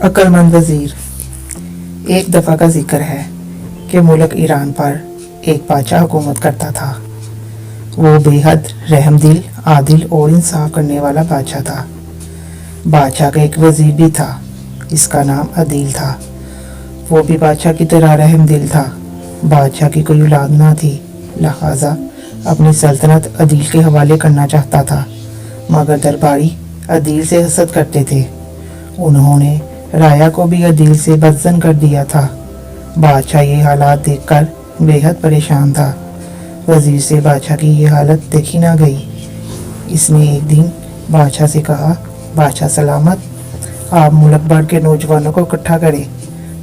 अक्लमंद वज़ीर। एक दफ़ा का जिक्र है कि मुल्क ईरान पर एक बादशाह हुकूमत करता था। वो बेहद रहमदिल, आदिल और इंसाफ करने वाला बादशाह था। बादशाह का एक वज़ीर भी था, इसका नाम अदील था। वो भी बादशाह की तरह रहमदिल था। बादशाह की कोई औलाद ना थी, लिहाजा अपनी सल्तनत अदील के हवाले करना चाहता था, मगर दरबारी अदील से हसद करते थे। उन्होंने राया को भी अदील से बदज़न कर दिया था। बादशाह ये हालात देखकर बेहद परेशान था। वज़ीर से बादशाह की ये हालत देखी ना गई। इसने एक दिन बादशाह से कहा, बादशाह सलामत, आप मुल्क भर के नौजवानों को इकट्ठा करें,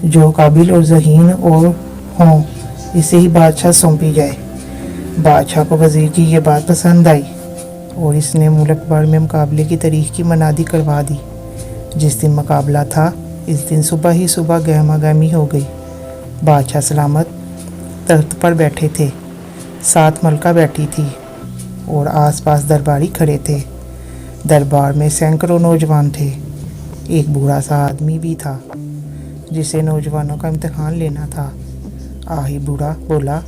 जो काबिल और ज़हीन और हों, इसे ही बादशाह सौंपी जाए। बादशाह को वज़ीर की ये बात पसंद आई और इसने मुल्क भर में मुकाबले की तारीख की मनादी करवा दी। जिस दिन मुकाबला था, इस दिन सुबह ही सुबह गहमा गहमी हो गई। बादशाह सलामत तख्त पर बैठे थे, साथ मलका बैठी थी और आसपास दरबारी खड़े थे। दरबार में सैकड़ों नौजवान थे। एक बूढ़ा सा आदमी भी था जिसे नौजवानों का इम्तिहान लेना था। आही बूढ़ा बोला,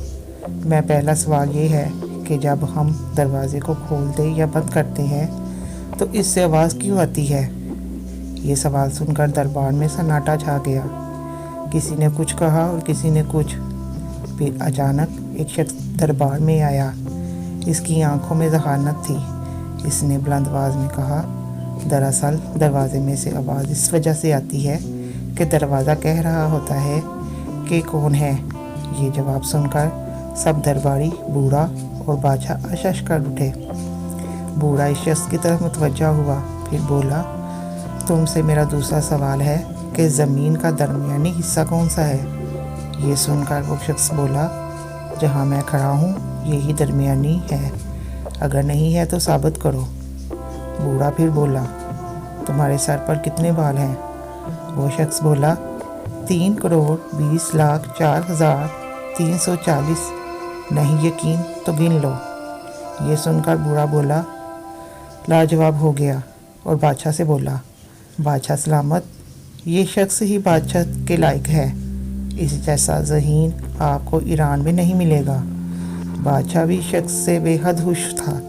मैं पहला सवाल ये है कि जब हम दरवाजे को खोलते या बंद करते हैं तो इससे आवाज़ क्यों आती है? ये सवाल सुनकर दरबार में सन्नाटा छा गया। किसी ने कुछ कहा और किसी ने कुछ। फिर अचानक एक शख्स दरबार में आया। इसकी आंखों में ज़हानत थी। इसने बुलंद आवाज़ में कहा, दरअसल दरवाजे में से आवाज़ इस वजह से आती है कि दरवाज़ा कह रहा होता है कि कौन है। ये जवाब सुनकर सब दरबारी, बूढ़ा और बादशाह अशश कर उठे। बूढ़ा इस शख्स की तरफ मुतवज्जा हुआ, फिर बोला, तुमसे मेरा दूसरा सवाल है कि ज़मीन का दरमियानी हिस्सा कौन सा है? ये सुनकर वो शख्स बोला, जहाँ मैं खड़ा हूँ यही दरमियानी है, अगर नहीं है तो साबित करो। बूढ़ा फिर बोला, तुम्हारे सर पर कितने बाल हैं? वो शख्स बोला, 3,20,04,340। नहीं यकीन तो गिन लो। ये सुनकर बूढ़ा बोला, लाजवाब हो गया और बादशाह से बोला, बादशाह सलामत, ये शख्स ही बादशाह के लायक है। इस जैसा ज़हीन आपको ईरान में नहीं मिलेगा। बादशाह भी शख्स से बेहद खुश था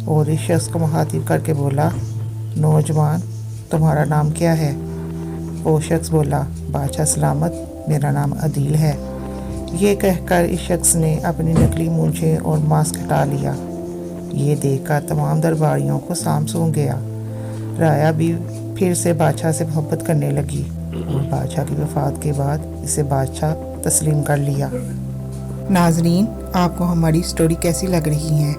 और इस शख्स को मुखातिब करके बोला, नौजवान, तुम्हारा नाम क्या है? वो शख्स बोला, बादशाह सलामत, मेरा नाम अदील है। ये कहकर इस शख्स ने अपनी नकली मूंछें और मास्क हटा लिया। ये देखकर तमाम दरबारियों को साम सूं गया। राया भी फिर से बादशाह से मोहब्बत करने लगी और बादशाह की वफ़ात के बाद इसे बादशाह तस्लीम कर लिया। नाजरीन, आपको हमारी स्टोरी कैसी लग रही है?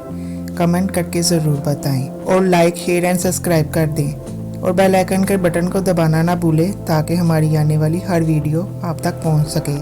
कमेंट करके ज़रूर बताएं और लाइक, शेयर एंड सब्सक्राइब कर दें और बेल आइकन के बटन को दबाना ना भूलें ताकि हमारी आने वाली हर वीडियो आप तक पहुंच सके।